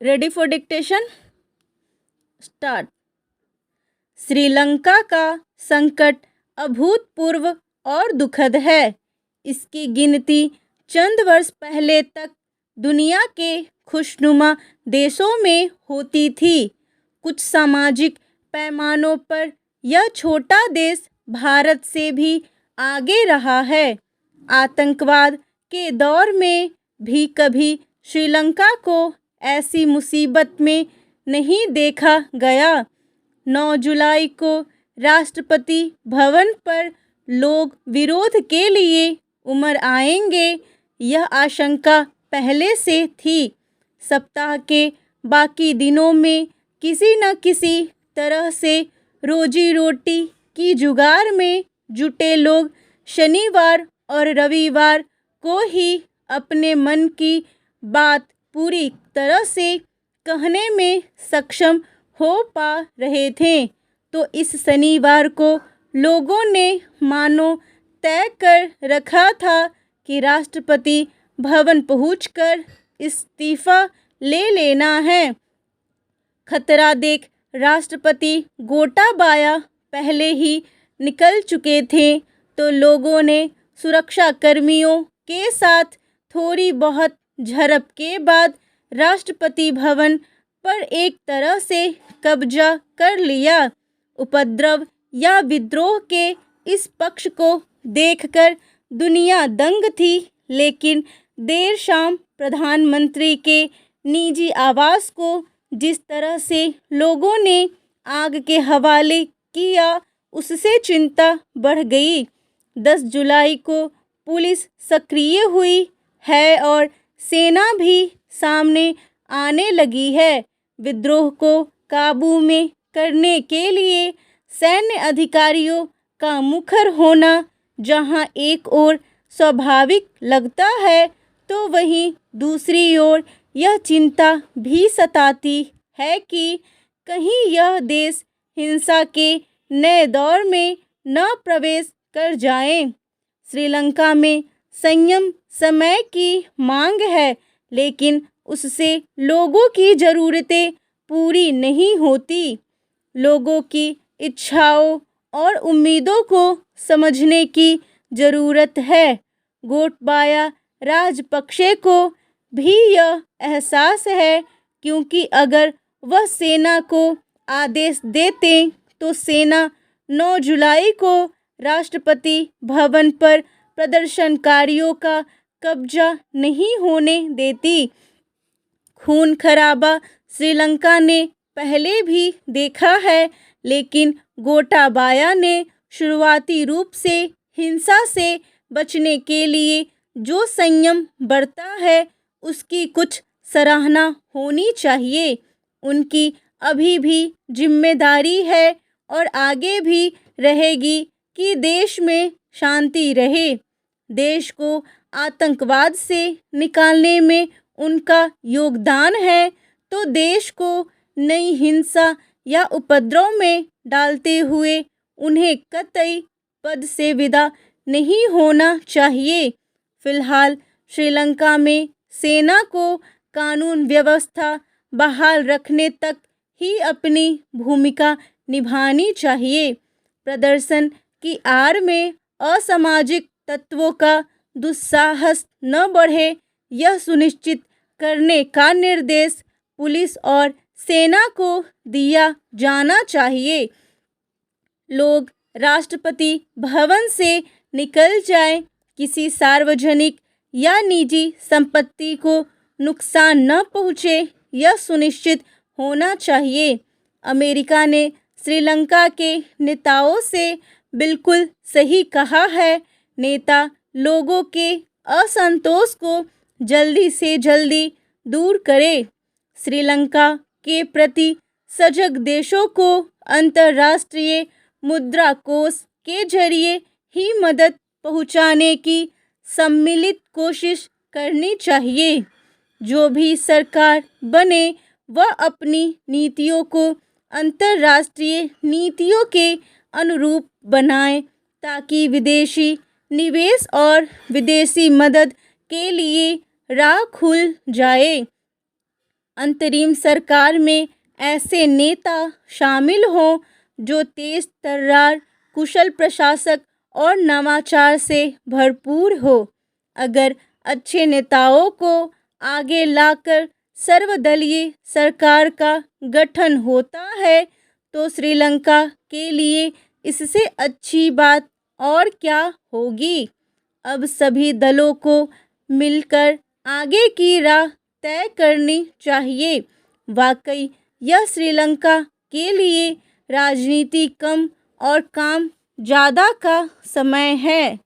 Ready for dictation, start. Sri Lanka का संकट अभूतपूर्व और दुखद है। इसकी गिनती चंद वर्ष पहले तक दुनिया के खुशनुमा देशों में होती थी। कुछ सामाजिक पैमानों पर यह छोटा देश भारत से भी आगे रहा है। आतंकवाद के दौर में भी कभी श्रीलंका को ऐसी मुसीबत में नहीं देखा गया। 9 जुलाई को राष्ट्रपति भवन पर लोग विरोध के लिए उमड़ आएंगे, यह आशंका पहले से थी। सप्ताह के बाकी दिनों में किसी न किसी तरह से रोजी रोटी की जुगाड़ में जुटे लोग शनिवार और रविवार को ही अपने मन की बात पूरी तरह से कहने में सक्षम हो पा रहे थे। तो इस शनिवार को लोगों ने मानो तय कर रखा था कि राष्ट्रपति भवन पहुंचकर इस्तीफा ले लेना है। खतरा देख राष्ट्रपति गोटाबाया पहले ही निकल चुके थे, तो लोगों ने सुरक्षा कर्मियों के साथ थोड़ी बहुत झड़प के बाद राष्ट्रपति भवन पर एक तरह से कब्जा कर लिया। उपद्रव या विद्रोह के इस पक्ष को देखकर दुनिया दंग थी, लेकिन देर शाम प्रधानमंत्री के निजी आवास को जिस तरह से लोगों ने आग के हवाले किया, उससे चिंता बढ़ गई। 10 जुलाई को पुलिस सक्रिय हुई है और सेना भी सामने आने लगी है। विद्रोह को काबू में करने के लिए सैन्य अधिकारियों का मुखर होना जहां एक ओर स्वाभाविक लगता है, तो वहीं दूसरी ओर यह चिंता भी सताती है कि कहीं यह देश हिंसा के नए दौर में न प्रवेश कर जाए। श्रीलंका में संयम समय की मांग है, लेकिन उससे लोगों की ज़रूरतें पूरी नहीं होती। लोगों की इच्छाओं और उम्मीदों को समझने की ज़रूरत है। गोटाबाया राजपक्षे को भी यह एहसास है, क्योंकि अगर वह सेना को आदेश देते तो सेना 9 जुलाई को राष्ट्रपति भवन पर प्रदर्शनकारियों का कब्जा नहीं होने देती। खून खराबा श्रीलंका ने पहले भी देखा है, लेकिन गोटाबाया ने शुरुआती रूप से हिंसा से बचने के लिए जो संयम बरता है, उसकी कुछ सराहना होनी चाहिए। उनकी अभी भी जिम्मेदारी है और आगे भी रहेगी कि देश में शांति रहे। देश को आतंकवाद से निकालने में उनका योगदान है, तो देश को नई हिंसा या उपद्रव में डालते हुए उन्हें कतई पद से विदा नहीं होना चाहिए। फिलहाल श्रीलंका में सेना को कानून व्यवस्था बहाल रखने तक ही अपनी भूमिका निभानी चाहिए। प्रदर्शन की आड़ में असामाजिक तत्वों का दुस्साहस न बढ़े, यह सुनिश्चित करने का निर्देश पुलिस और सेना को दिया जाना चाहिए। लोग राष्ट्रपति भवन से निकल जाएं, किसी सार्वजनिक या निजी संपत्ति को नुकसान न पहुंचे, यह सुनिश्चित होना चाहिए। अमेरिका ने श्रीलंका के नेताओं से बिल्कुल सही कहा है। नेता लोगों के असंतोष को जल्दी से जल्दी दूर करे। श्रीलंका के प्रति सजग देशों को अंतर्राष्ट्रीय मुद्रा कोष के जरिए ही मदद पहुंचाने की सम्मिलित कोशिश करनी चाहिए। जो भी सरकार बने, वह अपनी नीतियों को अंतर्राष्ट्रीय नीतियों के अनुरूप बनाए, ताकि विदेशी निवेश और विदेशी मदद के लिए राह खुल जाए। अंतरिम सरकार में ऐसे नेता शामिल हों जो तेज तर्रार, कुशल प्रशासक और नवाचार से भरपूर हो। अगर अच्छे नेताओं को आगे लाकर सर्वदलीय सरकार का गठन होता है तो श्रीलंका के लिए इससे अच्छी बात और क्या होगी। अब सभी दलों को मिलकर आगे की राह तय करनी चाहिए। वाकई यह श्रीलंका के लिए राजनीति कम और काम ज़्यादा का समय है।